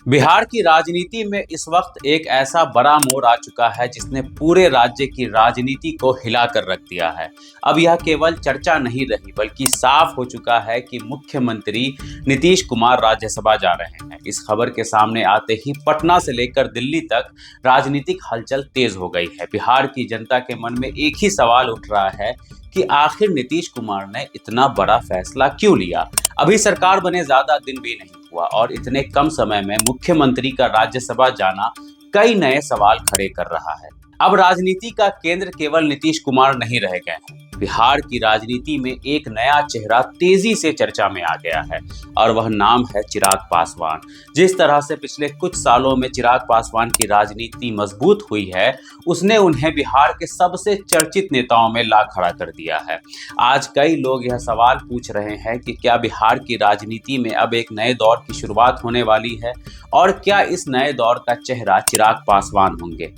बिहार की राजनीति में इस वक्त एक ऐसा बड़ा मोड़ आ चुका है जिसने पूरे राज्य की राजनीति को हिला कर रख दिया है। अब यह केवल चर्चा नहीं रही बल्कि साफ हो चुका है कि मुख्यमंत्री नीतीश कुमार राज्यसभा जा रहे हैं। इस खबर के सामने आते ही पटना से लेकर दिल्ली तक राजनीतिक हलचल तेज हो गई है। बिहार की जनता के मन में एक ही सवाल उठ रहा है कि आखिर नीतीश कुमार ने इतना बड़ा फैसला क्यों लिया। अभी सरकार बने ज्यादा दिन भी नहीं हुआ और इतने कम समय में मुख्यमंत्री का राज्यसभा जाना कई नए सवाल खड़े कर रहा है। अब राजनीति का केंद्र केवल नीतीश कुमार नहीं रह गए हैं। बिहार की राजनीति में एक नया चेहरा तेजी से चर्चा में आ गया है और वह नाम है चिराग पासवान। जिस तरह से पिछले कुछ सालों में चिराग पासवान की राजनीति मजबूत हुई है, उसने उन्हें बिहार के सबसे चर्चित नेताओं में ला खड़ा कर दिया है। आज कई लोग यह सवाल पूछ रहे हैं कि क्या बिहार की राजनीति में अब एक नए दौर की शुरुआत होने वाली है और क्या इस नए दौर का चेहरा चिराग पासवान होंगे।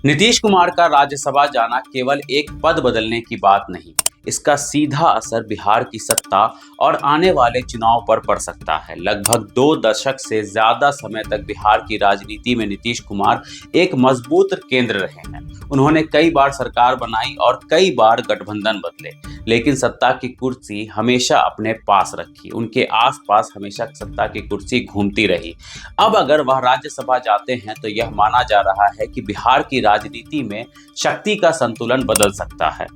नीतीश कुमार का राज्यसभा जाना केवल एक पद बदलने की बात नहीं, इसका सीधा असर बिहार की सत्ता और आने वाले चुनाव पर पड़ सकता है। लगभग 2 दशक से ज्यादा समय तक बिहार की राजनीति में नीतीश कुमार एक मजबूत केंद्र रहे हैं। उन्होंने कई बार सरकार बनाई और कई बार गठबंधन बदले, लेकिन सत्ता की कुर्सी हमेशा अपने पास रखी। उनके आसपास हमेशा सत्ता की कुर्सी घूमती रही। अब अगर वह राज्यसभा जाते हैं तो यह माना जा रहा है कि बिहार की राजनीति में शक्ति का संतुलन बदल सकता है।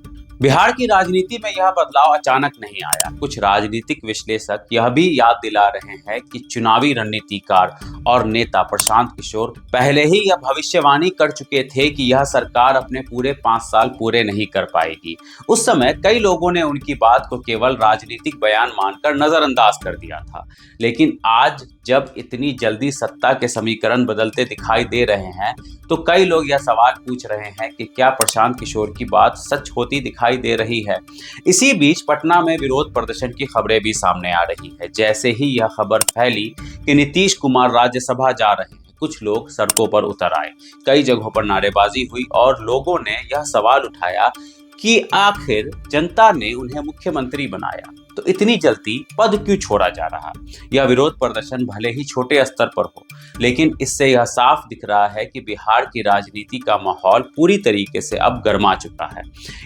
बिहार की राजनीति में यह बदलाव अचानक नहीं आया। कुछ राजनीतिक विश्लेषक यह भी याद दिला रहे हैं कि चुनावी रणनीतिकार और नेता प्रशांत किशोर पहले ही यह भविष्यवाणी कर चुके थे कि यह सरकार अपने पूरे 5 साल पूरे नहीं कर पाएगी। उस समय कई लोगों ने उनकी बात को केवल राजनीतिक बयान मानकर नजरअंदाज कर दिया था, लेकिन आज जब इतनी जल्दी सत्ता के समीकरण बदलते दिखाई दे रहे हैं तो कई लोग यह सवाल पूछ रहे हैं कि क्या प्रशांत किशोर की बात सच होती दिखाई दे रही है। इसी बीच पटना में विरोध प्रदर्शन की खबरें भी सामने आ रही है। जैसे ही यह खबर फैली कि नीतीश कुमार राज्यसभा जा रहे हैं, कुछ लोग सड़कों पर उतर आए। कई जगहों पर नारेबाजी हुई और लोगों ने यह सवाल उठाया कि आखिर जनता ने उन्हें मुख्यमंत्री बनाया तो इतनी जल्दी पद क्यों छोड़ा जा रहा। यह विरोध प्रदर्शन भले ही छोटे स्तर पर हो, लेकिन इससे यह साफ दिख रहा है कि बिहार की राजनीति का माहौल पूरी तरीके से अब गर्मा चुका है।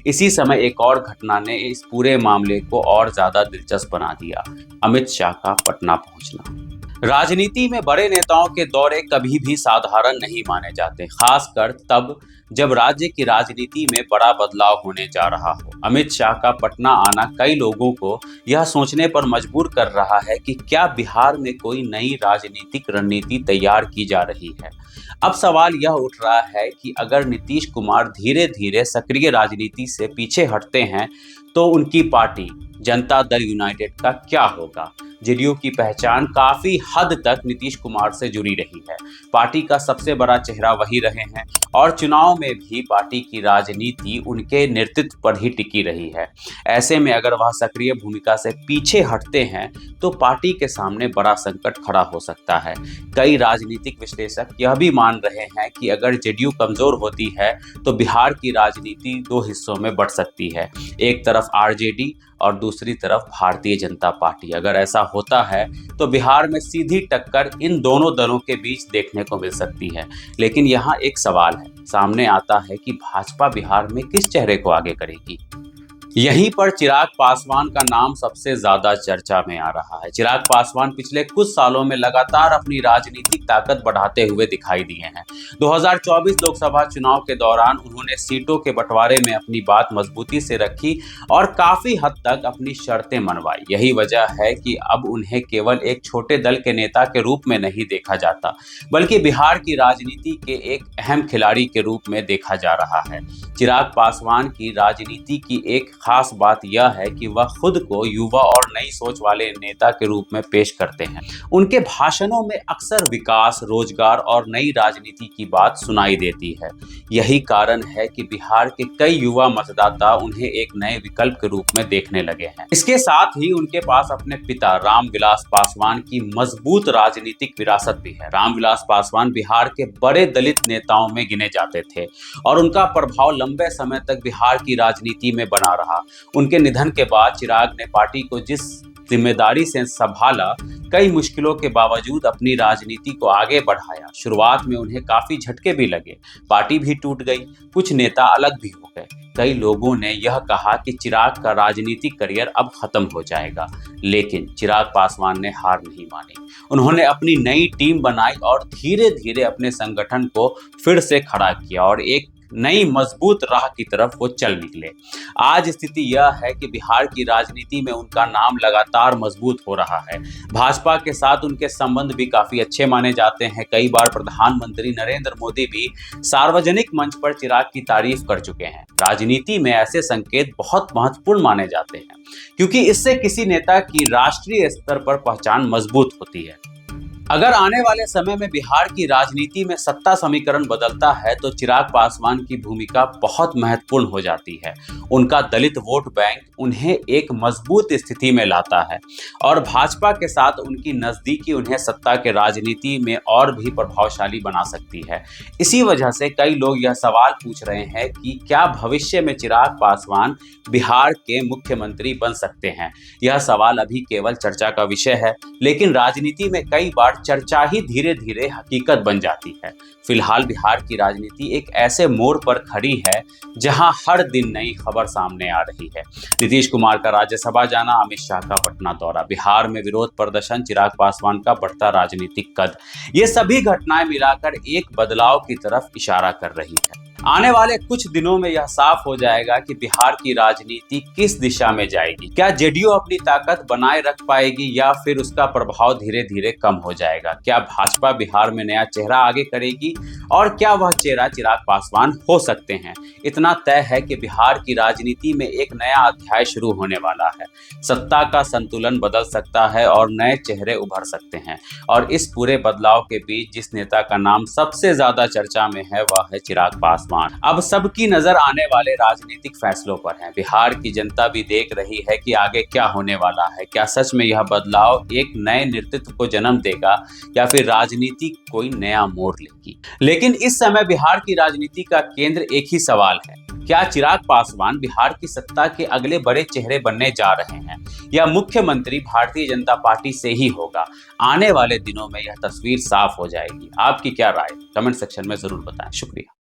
इसी समय एक और घटना ने इस पूरे मामले को और ज्यादा दिलचस्प बना दिया। अमित शाह का पटना पहुंचना। राजनीति में बड़े नेताओं के दौरे कभी भी साधारण नहीं माने जाते, खासकर तब जब राज्य की राजनीति में बड़ा बदलाव होने जा रहा हो। अमित शाह का पटना आना कई लोगों को यह सोचने पर मजबूर कर रहा है कि क्या बिहार में कोई नई राजनीतिक रणनीति तैयार की जा रही है। अब सवाल यह उठ रहा है कि अगर नीतीश कुमार धीरे धीरे सक्रिय राजनीति से पीछे हटते हैं तो उनकी पार्टी जनता दल यूनाइटेड का क्या होगा। जेडीयू की पहचान काफी हद तक नीतीश कुमार से जुड़ी रही है। पार्टी का सबसे बड़ा चेहरा वही रहे हैं और चुनाव में भी पार्टी की राजनीति उनके नेतृत्व पर ही टिकी रही है। ऐसे में अगर वह सक्रिय भूमिका से पीछे हटते हैं तो पार्टी के सामने बड़ा संकट खड़ा हो सकता है। कई राजनीतिक विश्लेषक यह भी मान रहे हैं कि अगर जेडीयू कमजोर होती है तो बिहार की राजनीति 2 हिस्सों में बढ़ सकती है, एक तरफ आरजेडी और दूसरी तरफ भारतीय जनता पार्टी। अगर ऐसा होता है तो बिहार में सीधी टक्कर इन दोनों दलों के बीच देखने को मिल सकती है। लेकिन यहाँ एक सवाल है सामने आता है कि भाजपा बिहार में किस चेहरे को आगे करेगी। यहीं पर चिराग पासवान का नाम सबसे ज्यादा चर्चा में आ रहा है। चिराग पासवान पिछले कुछ सालों में लगातार अपनी राजनीतिक ताकत बढ़ाते हुए दिखाई दिए हैं। 2024 लोकसभा चुनाव के दौरान उन्होंने सीटों के बंटवारे में अपनी बात मजबूती से रखी और काफी हद तक अपनी शर्तें मनवाई। यही वजह है कि अब उन्हें केवल एक छोटे दल के नेता के रूप में नहीं देखा जाता, बल्कि बिहार की राजनीति के एक अहम खिलाड़ी के रूप में देखा जा रहा है। चिराग पासवान की राजनीति की एक खास बात यह है कि वह खुद को युवा और नई सोच वाले नेता के रूप में पेश करते हैं। उनके भाषणों में अक्सर विकास, रोजगार और नई राजनीति की बात सुनाई देती है। यही कारण है कि बिहार के कई युवा मतदाता उन्हें एक नए विकल्प के रूप में देखने लगे हैं। इसके साथ ही उनके पास अपने पिता रामविलास पासवान की मजबूत राजनीतिक विरासत भी है। रामविलास पासवान बिहार के बड़े दलित नेताओं में गिने जाते थे और उनका प्रभाव लंबे समय तक बिहार की राजनीति में बना रहा रहा। उनके निधन के बाद चिराग ने पार्टी को जिस जिम्मेदारी से संभाला, कई मुश्किलों के बावजूद अपनी राजनीति को आगे बढ़ाया। शुरुआत में उन्हें काफी झटके भी लगे, पार्टी भी टूट गई, कुछ नेता अलग भी हो गए। कई लोगों ने यह कहा कि चिराग का राजनीतिक करियर अब खत्म हो जाएगा, लेकिन चिराग पासवान ने हार नहीं मानी। उन्होंने अपनी नई टीम बनाई और धीरे धीरे अपने संगठन को फिर से खड़ा किया और एक नई मजबूत राह की तरफ वो चल निकले। आज स्थिति यह है कि बिहार की राजनीति में उनका नाम लगातार मजबूत हो रहा है। भाजपा के साथ उनके संबंध भी काफी अच्छे माने जाते हैं। कई बार प्रधानमंत्री नरेंद्र मोदी भी सार्वजनिक मंच पर चिराग की तारीफ कर चुके हैं। राजनीति में ऐसे संकेत बहुत महत्वपूर्ण माने जाते हैं, क्योंकि इससे किसी नेता की राष्ट्रीय स्तर पर पहचान मजबूत होती है। अगर आने वाले समय में बिहार की राजनीति में सत्ता समीकरण बदलता है तो चिराग पासवान की भूमिका बहुत महत्वपूर्ण हो जाती है। उनका दलित वोट बैंक उन्हें एक मजबूत स्थिति में लाता है और भाजपा के साथ उनकी नजदीकी उन्हें सत्ता के राजनीति में और भी प्रभावशाली बना सकती है। इसी वजह से कई लोग यह सवाल पूछ रहे हैं कि क्या भविष्य में चिराग पासवान बिहार के मुख्यमंत्री बन सकते हैं। यह सवाल अभी केवल चर्चा का विषय है, लेकिन राजनीति में कई बार चर्चा ही धीरे धीरे हकीकत बन जाती है। फिलहाल बिहार की राजनीति एक ऐसे मोड़ पर खड़ी है जहां हर दिन नई खबर सामने आ रही है। नीतीश कुमार का राज्यसभा जाना, अमित शाह का पटना दौरा, बिहार में विरोध प्रदर्शन, चिराग पासवान का बढ़ता राजनीतिक कद, ये सभी घटनाएं मिलाकर एक बदलाव की तरफ इशारा कर रही है। आने वाले कुछ दिनों में यह साफ हो जाएगा कि बिहार की राजनीति किस दिशा में जाएगी। क्या जेडीयू अपनी ताकत बनाए रख पाएगी या फिर उसका प्रभाव धीरे धीरे कम हो जाएगा। क्या भाजपा बिहार में नया चेहरा आगे करेगी और क्या वह चेहरा चिराग पासवान हो सकते हैं। इतना तय है कि बिहार की राजनीति में एक नया अध्याय शुरू होने वाला है। सत्ता का संतुलन बदल सकता है और नए चेहरे उभर सकते हैं। और इस पूरे बदलाव के बीच जिस नेता का नाम सबसे ज्यादा चर्चा में है वह है चिराग पासवान। अब सबकी नजर आने वाले राजनीतिक फैसलों पर है। बिहार की जनता भी देख रही है कि आगे क्या होने वाला है। क्या सच में यह बदलाव एक नए नेतृत्व को जन्म देगा या फिर राजनीति कोई नया मोड़ लेगी। लेकिन इस समय बिहार की राजनीति का केंद्र एक ही सवाल है, क्या चिराग पासवान बिहार की सत्ता के अगले बड़े चेहरे बनने जा रहे हैं या मुख्यमंत्री भारतीय जनता पार्टी से ही होगा। आने वाले दिनों में यह तस्वीर साफ हो जाएगी। आपकी क्या राय, कमेंट सेक्शन में जरूर बताएं। शुक्रिया।